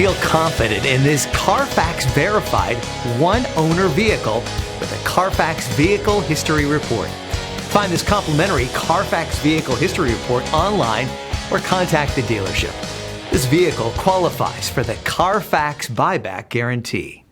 feel confident in this Carfax verified one-owner vehicle with a Carfax Vehicle History Report. Find this complimentary Carfax Vehicle History Report online or contact the dealership. This vehicle qualifies for the Carfax Buyback Guarantee.